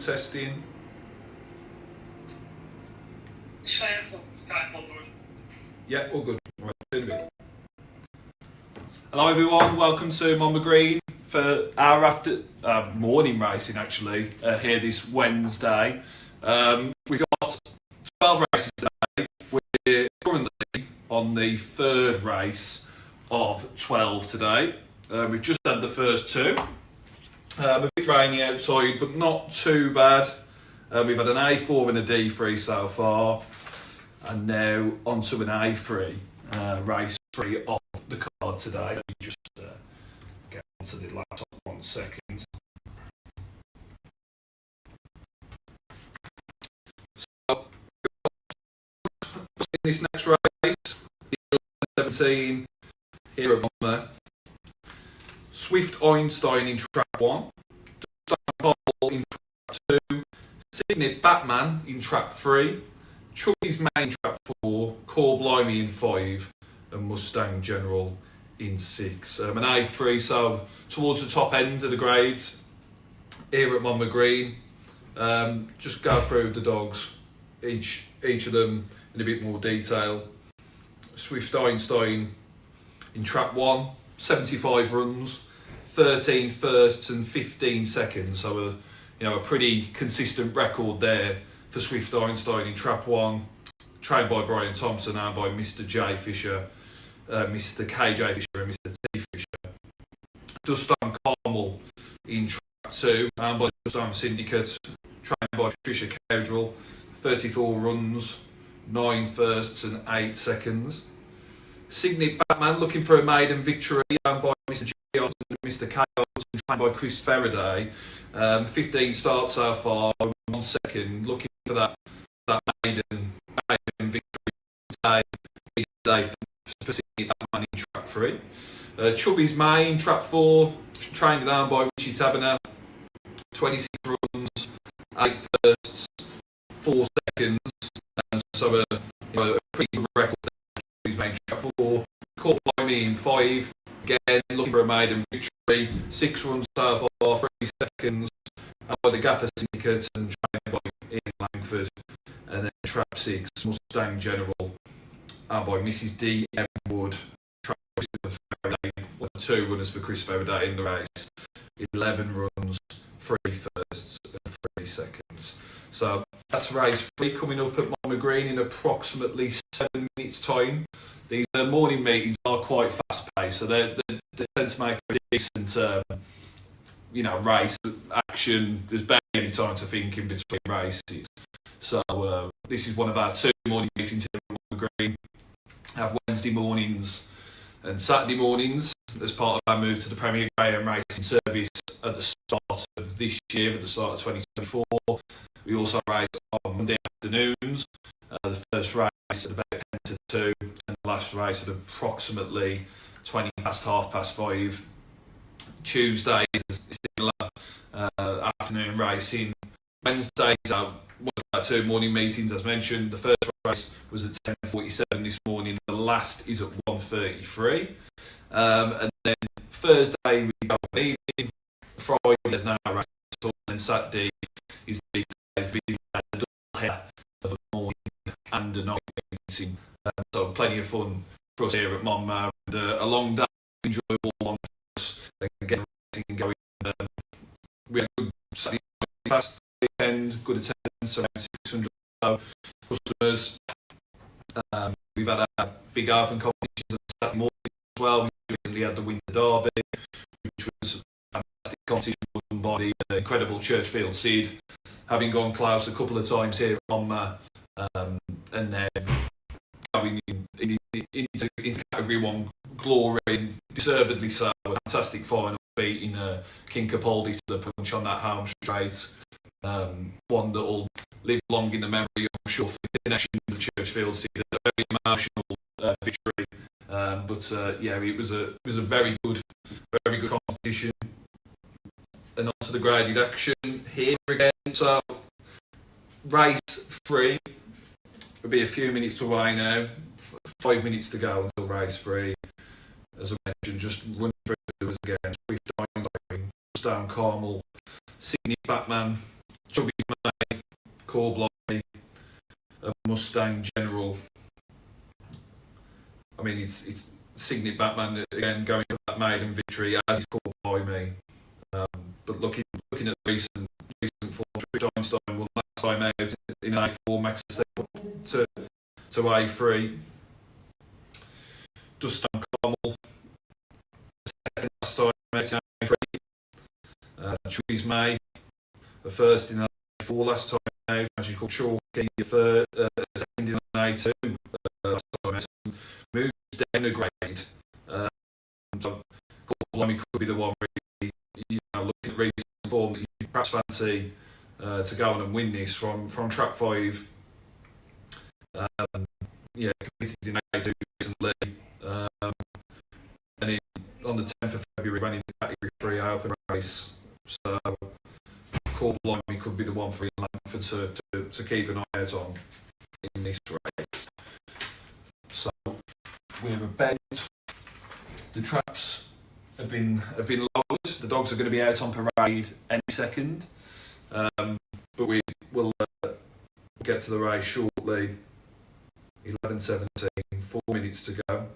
testing. Yeah, all good. Right, see you in a bit. Hello everyone, welcome to Monmore Green for our morning racing actually here this Wednesday. We've got 12 races today. We're currently on the third race of 12 today. We've just had the first two. A bit rainy outside, but not too bad. We've had an A4 and a D3 so far, and now onto an A3, race 3 of the card today. Let me just get onto the laptop 1 second. So, in this next race, 17 here at Monmore. Swift Einstein in trap 1, Stone in trap 2, Signet Batman in trap 3, Chubby's Main trap 4, Core Blimey in 5, and Mustang General in 6. An A3, so towards the top end of the grades here at Monmore Green. Just go through the dogs, each of them in a bit more detail. Swift Einstein in trap 1, 75 runs, 13 firsts and 15 seconds, so a pretty consistent record there for Swift Einstein in trap 1, trained by Brian Thompson and by Mr. J Fisher, Mr. KJ Fisher and Mr. T Fisher. Dustone Carmel in trap 2, and by Dustone Syndicate, trained by Patricia Cowdrell, 34 runs, 9 firsts and 8 seconds. Signet Batman looking for a maiden victory, owned by Mr. G. Johnson and Mr. K. Johnson, trained by Chris Faraday. 15 starts so far, 1 second, looking for that maiden victory today for Signet Batman in trap 3. Chubby's Main, trap 4, trained down by Richie Taberner, 26 runs, 8 firsts, 4 seconds, and so a pretty good record. Chubby's Main, trap 4, Caught by Me in 5, again looking for a maiden victory, 6 runs so far, 3 seconds, and by the Gaffer Syndicate and trained by Ian Langford, and then trap 6, Mustang General, and by Mrs. D. M. Wood, trained by Christopher Faraday, with 2 runners for Chris Faraday in the race, 11 runs, 3 firsts and 3 seconds. So that's race 3 coming up at Monmore Green in approximately 7 minutes' time. These morning meetings are quite fast paced, so they tend to make for a decent, race action. There's barely any time to think in between races. So this is one of our 2 morning meetings here at Monmore Green. Have Wednesday mornings and Saturday mornings as part of our move to the Premier Greyhound Racing Service at the start of this year, at the start of 2024. We also race on Monday afternoons. The first race at about 10 to 2 and the last race at approximately 20 past 5:30. Tuesdays is similar afternoon racing. Wednesdays are one of our 2 morning meetings as mentioned. The first race was at 10:47 this morning. The last is at 1:33. And then Thursday we go for the evening. Friday there's no race at all. And Saturday is the double header of a morning and a night meeting. So plenty of fun for us here at Monmore, and a long day, enjoyable one for us. Again, racing going. We had a good Saturday night, past weekend, good attendance, around 600 or so customers. We've had our big open competitions on Saturday morning as well. We recently had the Winter Derby, which was a fantastic competition won by the incredible Churchfield Seed, having gone close a couple of times here at Monmore, and then going into category 1 glory, deservedly so. A fantastic final, beating King Capaldi to the punch on that home straight. One that will live long in the memory, I'm sure, for the connection to the Churchfield Seed. A very emotional victory, but it was a very good competition. And on to the graded action here again. So race 3 will be a few minutes away now. 5 minutes to go until race 3. As I mentioned, just running through those again. Swift Einstein, Stone Carmel, Signet Batman, Chubby's Core Blimey, a Mustang General. I mean, it's Signet Batman again going for that maiden victory as he's called by me. But looking at recent form, Swift Einstein won last time out in an A4, max step up to A3. Dustin Carmel, second last time out in A3. Chewy's May, the first in an A4 last time out. Actually called Chalky, second in an A2 last time out. Moves down a grade. So Blimey could be the one where looking at recent form that you perhaps fancy to go on and win this from track 5. Competed in A2 recently, and on the 10th of February ran in the category 3 open race. So Core Blimey could be the one for Langford to keep an eye out on in this race. So we're about, the traps have been lowered. The dogs are going to be out on parade any second, but we will get to the race shortly. 11:17, 4 minutes to go.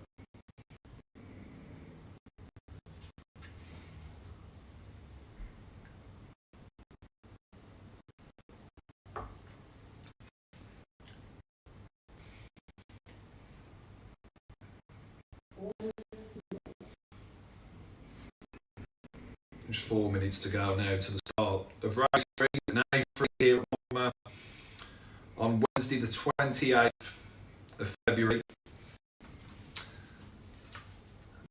Just 4 minutes to go now to the start of race 3 and A3 here at Monmore on Wednesday the 28th of February.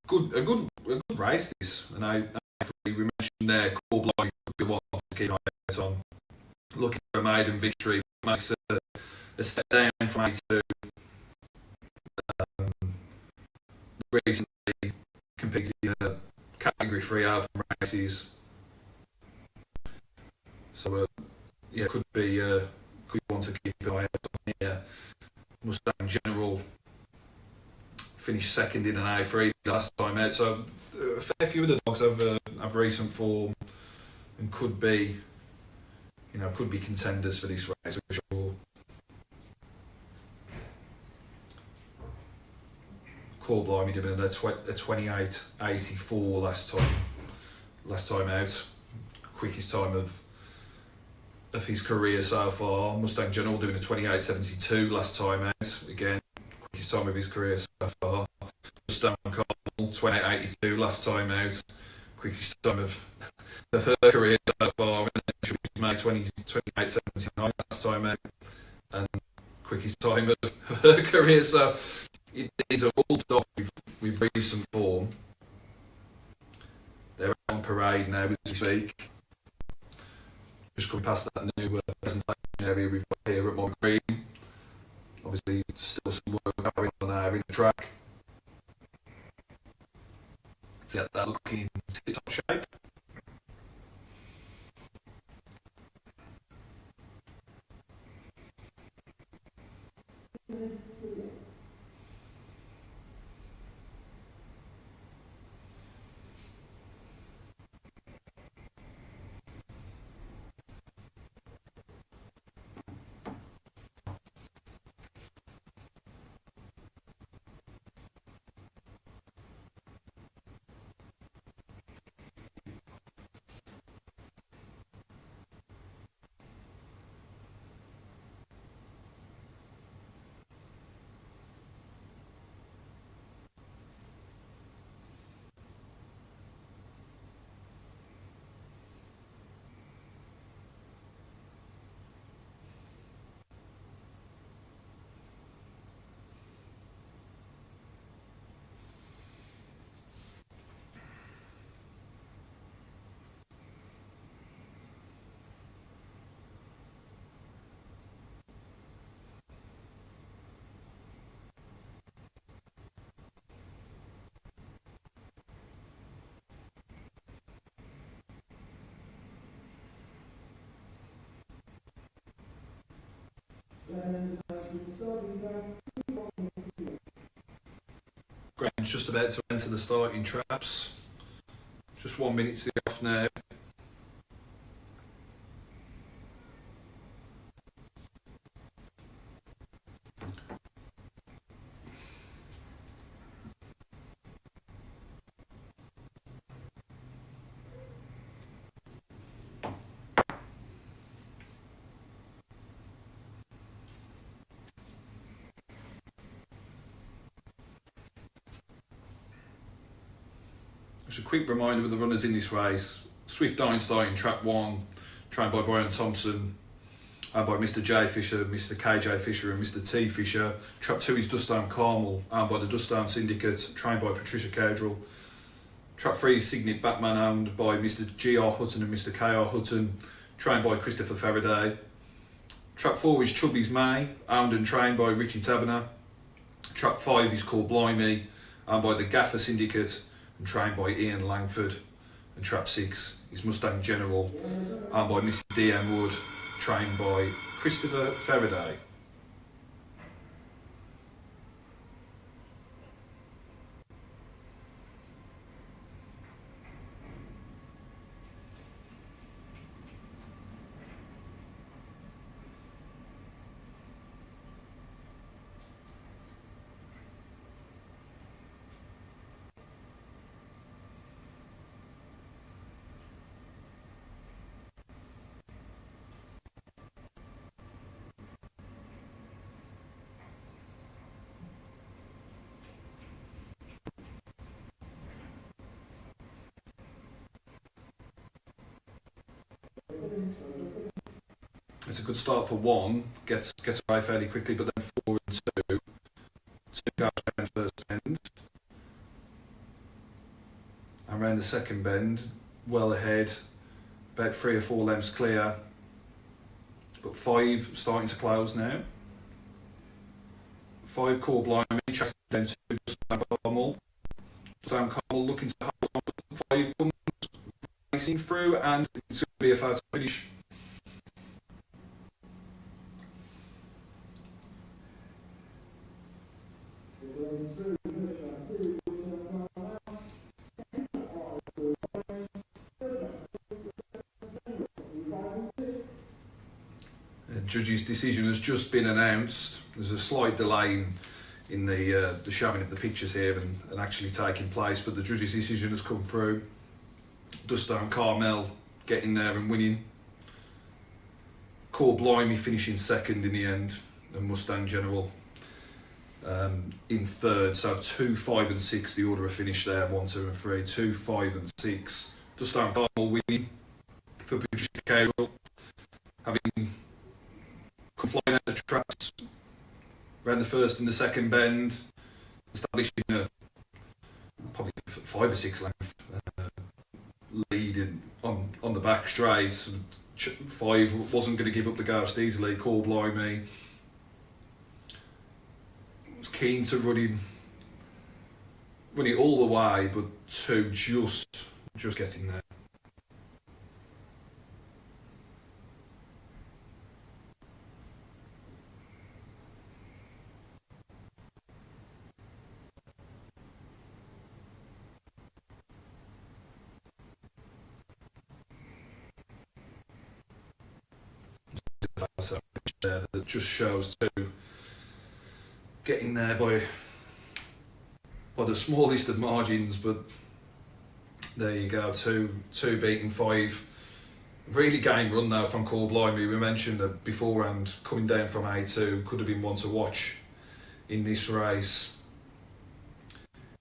A good race this, and A3 we mentioned there, Core Blimey could be one to keep an eye out on. Looking for a maiden victory, makes a step down from A2. Recently competed in a category 3 open races, so could be one to keep an eye out on here. Mustang General finished second in an A3 last time out, so a fair few of the dogs have recent form and could be contenders for this race for sure. Core Blimey did a 28.84 last time out, quickest time of his career so far. Mustang General doing a 28.72 last time out, again quickest time of his career so far. Mustang Carmel 28.82 last time out, quickest time of her career so far. She made 28.79 last time out, and quickest time of her career. So it is a all dog with recent form. They're on parade now as we speak. Just coming past that new presentation area we've got here at Monmore Green. Obviously, still some work going on there in the track to get that looking in tip-top shape. Graham's just about to enter the starting traps. Just 1 minute to the off now. Just a quick reminder of the runners in this race. Swift Einstein, Trap 1, trained by Brian Thompson, owned by Mr J Fisher, Mr KJ Fisher and Mr T Fisher. Trap 2 is Dustdown Carmel, owned by the Dustdown Syndicate, trained by Patricia Cadrell. Trap 3 is Signet Batman, owned by Mr GR Hutton and Mr KR Hutton, trained by Christopher Faraday. Trap 4 is Chubby's May, owned and trained by Richie Taberner. Trap 5 is called Blimey, owned by the Gaffer Syndicate and trained by Ian Langford. And Trap 6 is Mustang General, owned by Mrs DM Wood, trained by Christopher Faraday. It's a good start for 1, gets away fairly quickly, but then 4 and 2 go around the first bend. And around the second bend, well ahead, about 3 or 4 lengths clear, but 5 starting to close now. 5 Core Blimey, chasing down 2 Dustdown Carmel. Dustdown Carmel looking to hold on, 5 comes racing through, and it's going to be a fast finish. Judge's decision has just been announced. There's a slight delay in the showing of the pictures here and actually taking place, but the judge's decision has come through. Dustdown Carmel getting there and winning. Core Blimey finishing second in the end, and Mustang General in third. So 2, 5 and 6 the order of finish there, 1, 2 and 3. 2, 5 and 6. Dustdown Carmel winning for Patricia Cadrell, having come flying out the traps around the first and the second bend, establishing a probably 5 or 6 length lead on the back straight. 5 wasn't going to give up the ghost easily. Core Blimey was keen to run it all the way, but 2 just getting there. There that just shows 2 getting there by the smallest of margins, but there you go, 2 beating 5. Really game run now from Core Blimey. We mentioned that beforehand, coming down from A2 could have been one to watch in this race.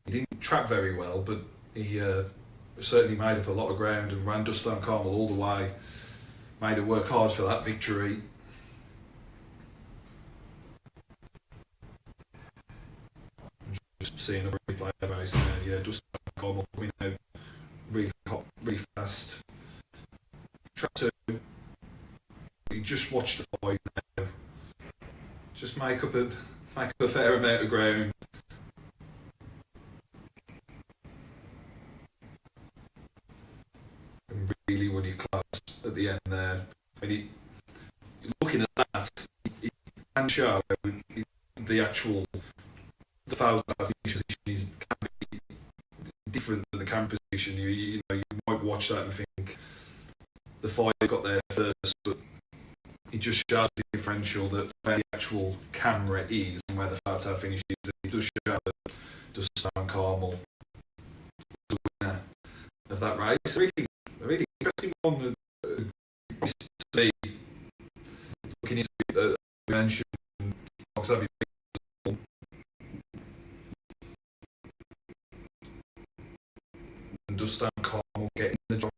He didn't track very well, but he certainly made up a lot of ground and ran Dustdown Carmel all the way. Made it work hard for that victory. Just seeing a replay of race now. Yeah, Dustdown Carmel coming out really hot, really fast. Track 2. You just watch the 5 now. Just make up a fair amount of ground. And really run it close at the end there. And looking at that, it can show the actual foul finish position can be different than the camera position. You might watch that and think the 5 got there first, but it just shows the differential that where the actual camera is and where the foul finish is. It does show that Dustdown Carmel was the winner of that race. A really interesting one. Looking into it, we mentioned Xavier and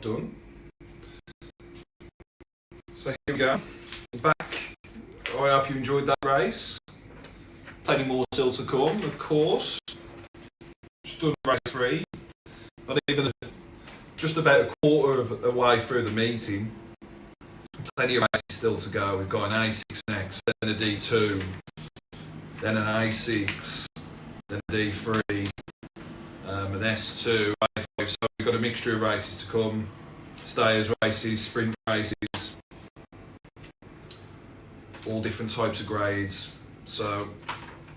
done. So here we go, back. I hope you enjoyed that race. Plenty more still to come, of course. Just done race 3. Not even just about a quarter of a way through the meeting. Plenty of races still to go. We've got an A6 next, then a D2, then an A6, then a D3, an S2, A5. So we've got a mixture of races to come. Stayers races, sprint races, all different types of grades. So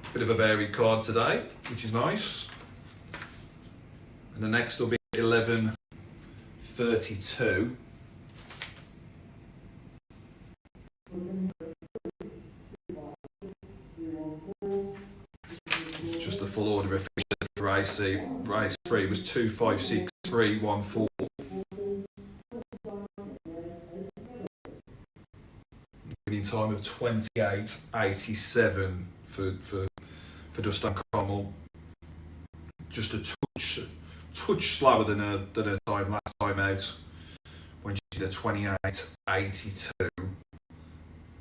a bit of a varied card today, which is nice. And the next will be 11:32. Just the full order of finish for race 3 was 2:56.314. Winning time of 28.87 for Dustin Carmel. Just a touch slower than her time last time out when she did a 28.82.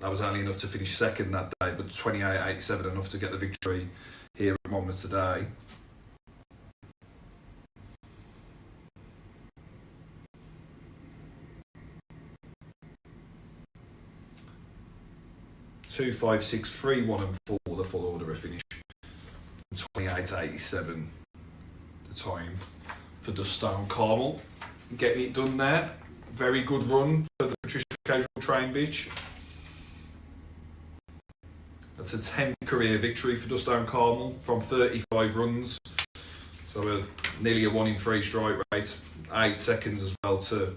That was only enough to finish second that day, but 28.87 enough to get the victory here at Monmore today. Two, 5, 6, 3, 1 and 4, the full order of finish. 28.87 the time for Dustin Carmel. Getting it done there. Very good run for the Patricia Casual Train Bitch. That's a 10th career victory for Dustin Carmel from 35 runs. So nearly a 1 in 3 strike rate. 8 seconds as well to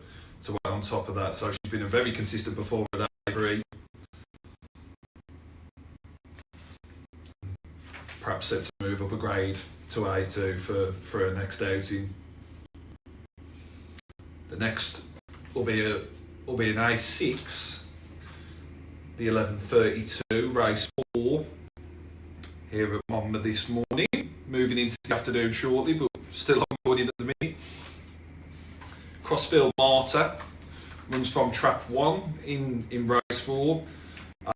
win on top of that. So she's been a very consistent performer at A3. Perhaps set to move up a grade to A2 for her next outing. The next will be an A6, the 11:32 race 4 here at Monmore this morning. Moving into the afternoon shortly, but still ongoing at the minute. Crossfield Martyr runs from trap 1 in race 4,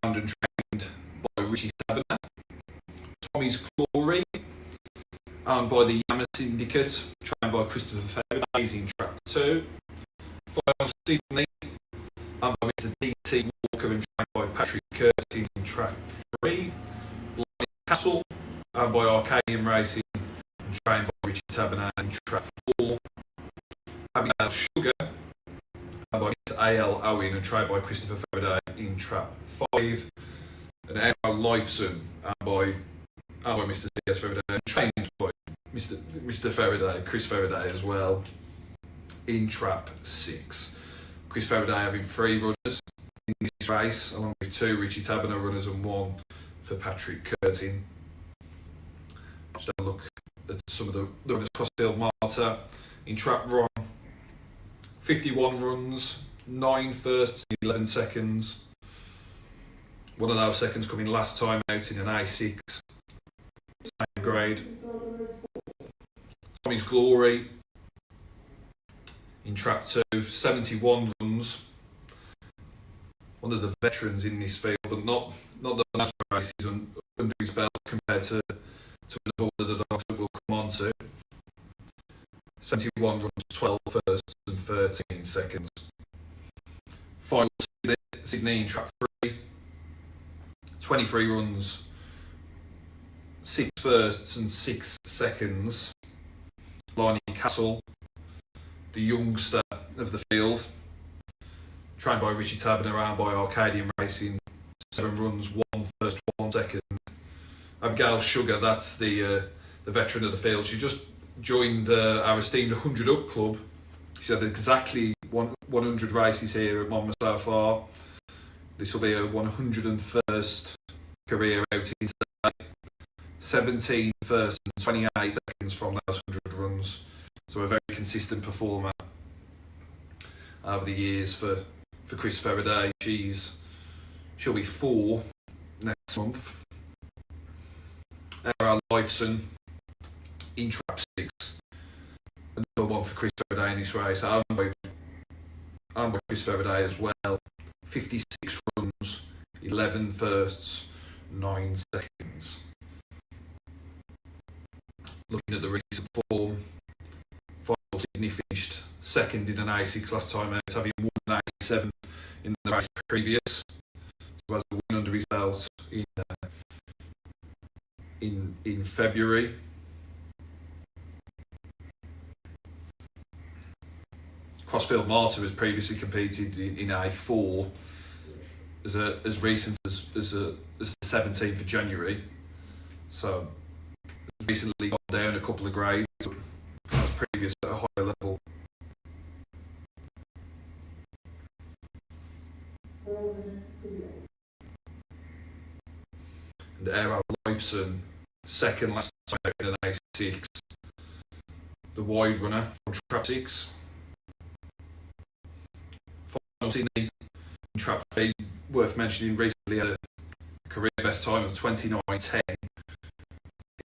owned and trained by Richie Sabiner. Tommy's Glory, owned by the Yama Syndicate, trained by Christopher Fairdays in trap 2. Final Sydney, owned by Mr. D.T. Walker and trained by Patrick Curtis in trap 3. Lightning Castle, owned by Arcadian Racing and trained by Richie Taberner in trap 4. Abigail Sugar, owned by Mr. A.L. Owen and trained by Christopher Faraday in trap 5. And Arrow Lifeson, owned by Mr. C.S. Faraday and trained by Mr. Faraday, Chris Faraday as well, in trap 6. Chris Faraday having 3 runners in this race, along with 2 Richie Taberner runners and 1 for Patrick Curtin. Just have a look at some of the runners. Crossfield Martyr in trap 1, 51 runs, 9 firsts, 11 seconds. One of those seconds coming last time out in an A6. Same grade. Tommy's Glory in trap 2, 71 runs. One of the veterans in this field, but not the last races under his belt compared to another one of the dogs that we'll come on to. 71 runs, 12 firsts and 13 seconds. Final Sydney in trap 3, 23 runs, 6 firsts and 6 seconds. Lightning Castle, the youngster of the field, trained by Richie Taberner, owned by Arcadian Racing, 7 runs, 1 first, 1 second. Abigail Sugar, that's the veteran of the field. She just joined our esteemed 100 Up Club. She had exactly 100 races here at Monmore so far. This will be her 101st career outing today. 17 first and 28 seconds from those 100 runs. So a very consistent performer over the years for Chris Faraday. She'll be 4 next month. Our Lifeson in trap 6. Another one for Chris Faraday in this race, owned by and by Chris Faraday as well. 56 runs, 11 firsts, 9 seconds. Looking at the recent form, Final Sydney finished second in an A6 last time out, having won an A7 in the race previous. So has a win under his belt in February. Crossfield Martyr has previously competed in A4 as recent as the 17th of January. So has recently gone down a couple of grades, but that was previous at a higher level. And Errol Lifeson, second last time out in an A6. The wide runner from Trap 6. Final Sydney in Trap 3, worth mentioning, recently had a career best time of 29.10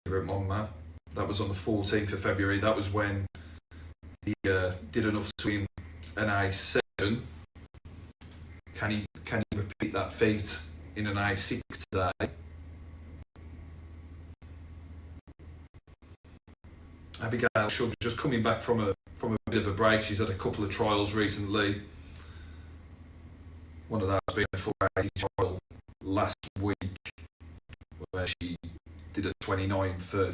here at Monmore. That was on the 14th of February. That was when he did enough to win an A7. Can he repeat that feat in an A6 today? Abigail Shug's just coming back from a bit of a break. She's had a couple of trials recently. One of those being a 480 trial last week, where she did a 29.30